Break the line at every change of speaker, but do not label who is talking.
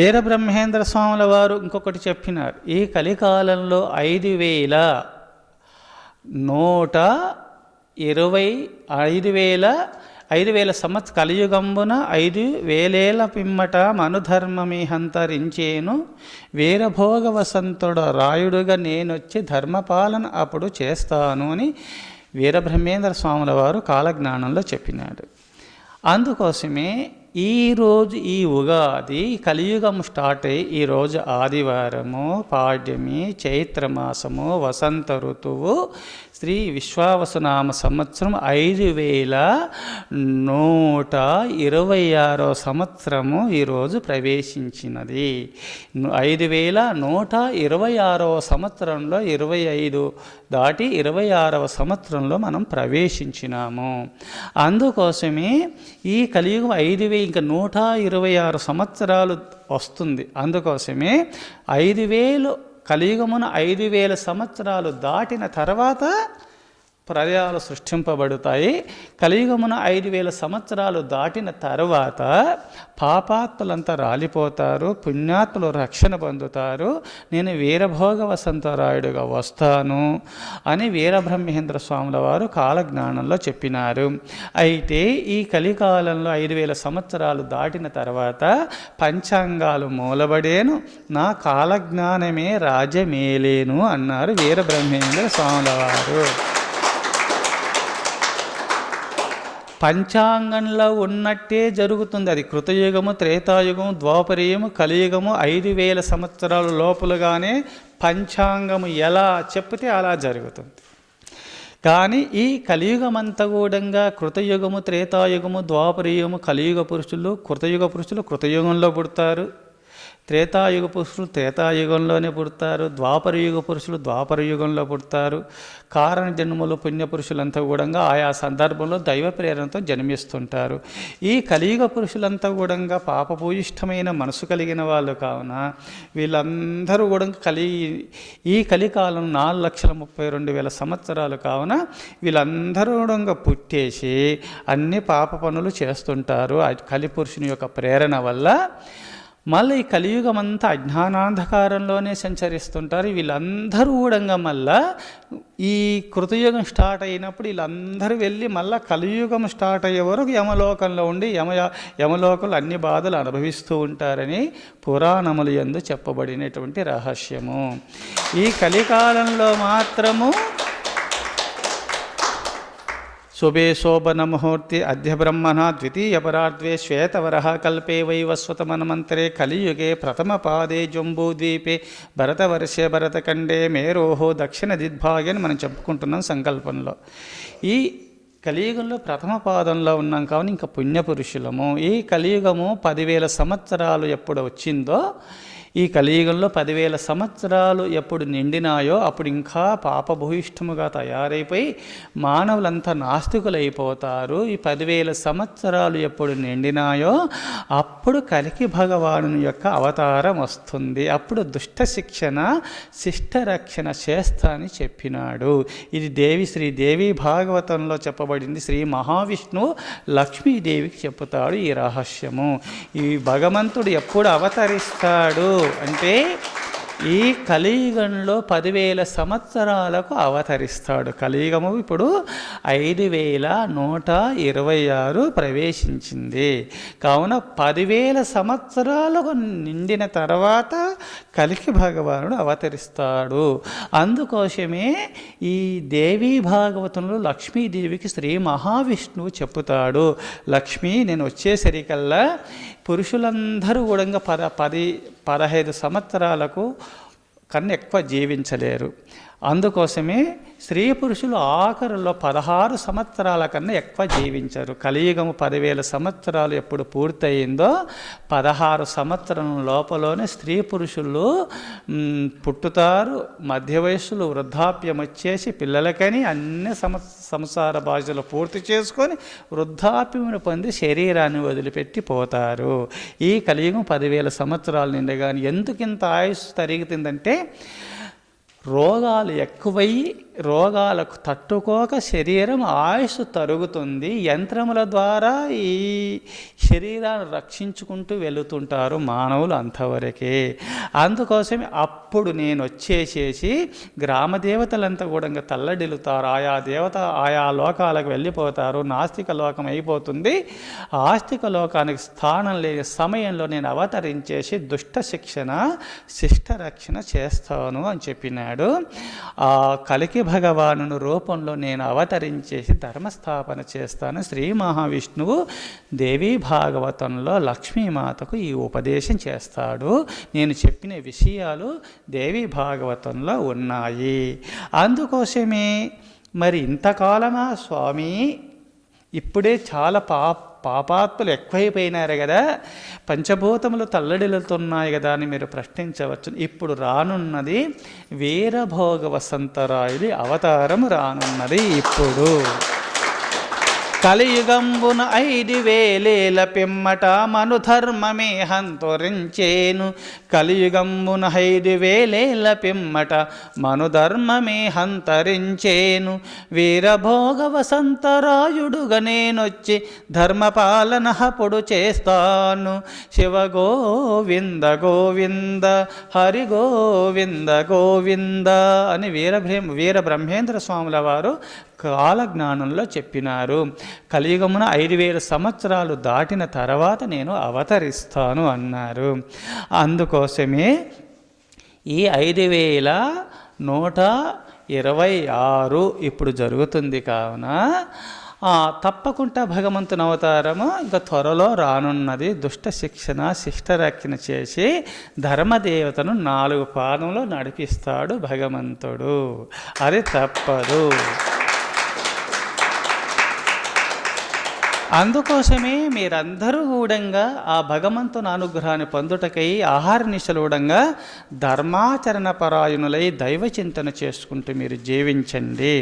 వీరబ్రహ్మేంద్ర స్వాముల వారు ఇంకొకటి చెప్పినారు. ఈ కలికాలంలో 5,000 సంవత్సర కలియుగంబున 5,000 పిమ్మట మనుధర్మమిహంతరించేను వీరభోగ వసంతుడ రాయుడుగా నేనొచ్చి ధర్మపాలన అప్పుడు చేస్తాను అని వీరబ్రహ్మేంద్ర స్వాముల వారు కాలజ్ఞానంలో చెప్పినాడు. అందుకోసమే ఈరోజు ఈ ఉగాది కలియుగం స్టార్ట్ అయ్యి ఈరోజు ఆదివారము, పాడ్యమి, చైత్రమాసము, వసంత ఋతువు, శ్రీ విశ్వావసునామ సంవత్సరం 5,126 సంవత్సరము ఈరోజు ప్రవేశించినది. 5,126 సంవత్సరంలో 25 దాటి 26వ సంవత్సరంలో మనం ప్రవేశించినాము. అందుకోసమే ఈ కలియుగం 126 సంవత్సరాలు వస్తుంది. అందుకోసమే 5,000 కలియుగమున 5,000 సంవత్సరాలు దాటిన తర్వాత ప్రళయాలు సృష్టింపబడతాయి. కలియుగమున 5,000 సంవత్సరాలు దాటిన తర్వాత పాపాత్ములంతా రాలిపోతారు, పుణ్యాత్ములు రక్షణ పొందుతారు. నేను వీరభోగ వసంతరాయుడుగా వస్తాను అని వీరబ్రహ్మేంద్ర స్వాముల వారు కాలజ్ఞానంలో చెప్పినారు. అయితే ఈ కలికాలంలో 5,000 సంవత్సరాలు దాటిన తర్వాత పంచాంగాలు మూలబడేను, నా కాలజ్ఞానమే రాజ్యమేలేను అన్నారు వీరబ్రహ్మేంద్ర స్వాముల వారు. పంచాంగంలో ఉన్నట్టే జరుగుతుంది. అది కృతయుగము, త్రేతాయుగము, ద్వాపరయుగము, కలియుగము 5,000 సంవత్సరాల లోపలుగానే పంచాంగము ఎలా చెప్తే అలా జరుగుతుంది. కానీ ఈ కలియుగమంతా కూడా కృతయుగము, త్రేతాయుగము, ద్వాపరయుగము, కలియుగ పురుషులు కృతయుగంలో పుడతారు, త్రేతాయుగ పురుషులు త్రేతాయుగంలోనే పుడతారు, ద్వాపరయుగ పురుషులు ద్వాపరయుగంలో పుడతారు. కారణ జన్మలు పుణ్యపురుషులంతా కూడా ఆయా సందర్భంలో దైవ ప్రేరణతో జన్మిస్తుంటారు. ఈ కలియుగ పురుషులంతా కూడా పాపభూయిష్టమైన మనసు కలిగిన వాళ్ళు కావున వీళ్ళందరూ కూడా ఈ కలికాలం 4,32,000 సంవత్సరాలు కావున వీళ్ళందరూ కూడా పుట్టేసి అన్ని పాప పనులు చేస్తుంటారు కలిపురుషుని యొక్క ప్రేరణ వల్ల. మళ్ళీ ఈ కలియుగం అంతా అజ్ఞానాంధకారంలోనే సంచరిస్తుంటారు. వీళ్ళందరూ కూడా మళ్ళా ఈ కృతయుగం స్టార్ట్ అయినప్పుడు వీళ్ళందరూ వెళ్ళి మళ్ళీ కలియుగం స్టార్ట్ అయ్యే వరకు యమలోకంలో ఉండి యమలోకంలో అన్ని బాధలు అనుభవిస్తూ ఉంటారని పురాణములు యందు చెప్పబడినటువంటి రహస్యము. ఈ కలికాలంలో మాత్రము శుభే శోభన ముహూర్తి అద్య బ్రహ్మణ ద్వితీయ పరార్ధ్వే శ్వేతవరః కల్పే వైవస్వతమన్వంతరే కలియుగే ప్రథమ పాదే జంబూద్వీపే భరతవర్షే భరతఖండే మేరోహో దక్షిణ దిగ్భాగే అని మనం చెప్పుకుంటున్నాం సంకల్పంలో. ఈ కలియుగంలో ప్రథమ పాదంలో ఉన్నాం కావున ఇంకా పుణ్యపురుషులము. ఈ కలియుగము 10,000 సంవత్సరాలు ఎప్పుడు వచ్చిందో, ఈ కలియుగంలో 10,000 సంవత్సరాలు ఎప్పుడు నిండినాయో అప్పుడు ఇంకా పాపభూయిష్టముగా తయారైపోయి మానవులంతా నాస్తికులైపోతారు. ఈ 10,000 సంవత్సరాలు ఎప్పుడు నిండినాయో అప్పుడు కలికి భగవాను యొక్క అవతారం వస్తుంది. అప్పుడు దుష్ట శిక్షణ శిష్ట రక్షణ చేస్తా అని చెప్పినాడు. ఇది శ్రీదేవి భాగవతంలో చెప్పబడింది. శ్రీ మహావిష్ణువు లక్ష్మీదేవికి చెప్పుతాడు ఈ రహస్యము. ఈ భగవంతుడు ఎప్పుడు అవతరిస్తాడు అంటే ఈ కలియుగంలో 10,000 సంవత్సరాలకు అవతరిస్తాడు. కలియుగము ఇప్పుడు 5,126 ప్రవేశించింది. కావున 10,000 సంవత్సరాలకు నిండిన తర్వాత కలికి భగవానుడు అవతరిస్తాడు. అందుకోసమే ఈ దేవీ భాగవతంలో లక్ష్మీదేవికి శ్రీ మహావిష్ణువు చెప్పుతాడు, లక్ష్మి నేను వచ్చేసరికల్లా పురుషులందరూ కూడా 10-15 సంవత్సరాలకు కన్నా ఎక్కువ జీవించలేరు. అందుకోసమే స్త్రీ పురుషులు ఆఖరులో 16 సంవత్సరాల కన్నా ఎక్కువ జీవించారు. కలియుగము 10,000 సంవత్సరాలు ఎప్పుడు పూర్తయిందో 16 సంవత్సరం లోపలనే స్త్రీ పురుషులు పుట్టుతారు. మధ్య వయస్సులో వృద్ధాప్యం వచ్చేసి పిల్లలకని అన్ని సంసార బాధ్యతలు పూర్తి చేసుకొని వృద్ధాప్యమును పొంది శరీరాన్ని వదిలిపెట్టి పోతారు. ఈ కలియుగం 10,000 సంవత్సరాలు నిండగాని ఎందుకు ఇంత ఆయుష్ తరుగుతుందంటే రోగాలు ఎక్కువై రోగాలకు తట్టుకోక శరీరం ఆయుస్సు తరుగుతుంది. యంత్రముల ద్వారా ఈ శరీరాన్ని రక్షించుకుంటూ వెళుతుంటారు మానవులు, అంతవరకే. అందుకోసమే అప్పుడు నేను వచ్చేసేసి గ్రామ దేవతలంతా కూడా తల్లడిల్లుతారు. ఆయా దేవత ఆయా లోకాలకు వెళ్ళిపోతారు. నాస్తిక లోకం అయిపోతుంది. ఆస్తిక లోకానికి స్థానం లేని సమయంలో నేను అవతరించేసి దుష్ట శిక్షణ శిష్ట రక్షణ చేస్తాను అని చెప్పినాడు. ఆ కలికి భగవాను రూపంలో నేను అవతరించేసి ధర్మస్థాపన చేస్తాను. శ్రీ మహావిష్ణువు దేవీ భాగవతంలో లక్ష్మీమాతకు ఈ ఉపదేశం చేస్తాడు. నేను చెప్పిన విషయాలు దేవీ భాగవతంలో ఉన్నాయి. అందుకోసమే మరి ఇంతకాలమా స్వామి, ఇప్పుడే చాలా పాపాత్ములు ఎక్కువైపోయినారు కదా, పంచభూతములు తల్లడిల్లుతున్నాయి కదా అని మీరు ప్రశ్నించవచ్చు. ఇప్పుడు రానున్నది వీరభోగ వసంతరాయుడి అవతారం రానున్నది. ఇప్పుడు కలియుగంబున 5,000 పిమ్మట మనుధర్మమే హంతరించేను. కలియుగంబున 5,000 పిమ్మట మనుధర్మమే హంతరించేను. వీరభోగ వసంతరాయుడుగా నేనొచ్చి ధర్మపాలన పొడు చేస్తాను. శివ గోవింద గోవింద హరి గోవింద గోవింద అని వీరబ్రహ్మేంద్ర స్వాముల వారు కాలజ్ఞానంలో చెప్పినారు. కలియుగమున 5,000 సంవత్సరాలు దాటిన తర్వాత నేను అవతరిస్తాను అన్నారు. అందుకోసమే ఈ 5,126 ఇప్పుడు జరుగుతుంది. కావున తప్పకుండా భగవంతుని అవతారము ఇంకా త్వరలో రానున్నది. దుష్ట శిక్షణ శిష్టరక్షణ చేసి ధర్మదేవతను 4 పాదంలో నడిపిస్తాడు భగవంతుడు. అది తప్పదు. అందుకోసమే మీరందరూ కూడంగా ఆ భగవంతుని అనుగ్రహాన్ని పొందుటకై ఆహార నిశలుడంగా ధర్మాచరణ పరాయణులై దైవ చింతన చేసుకుంటూ మీరు జీవించండి.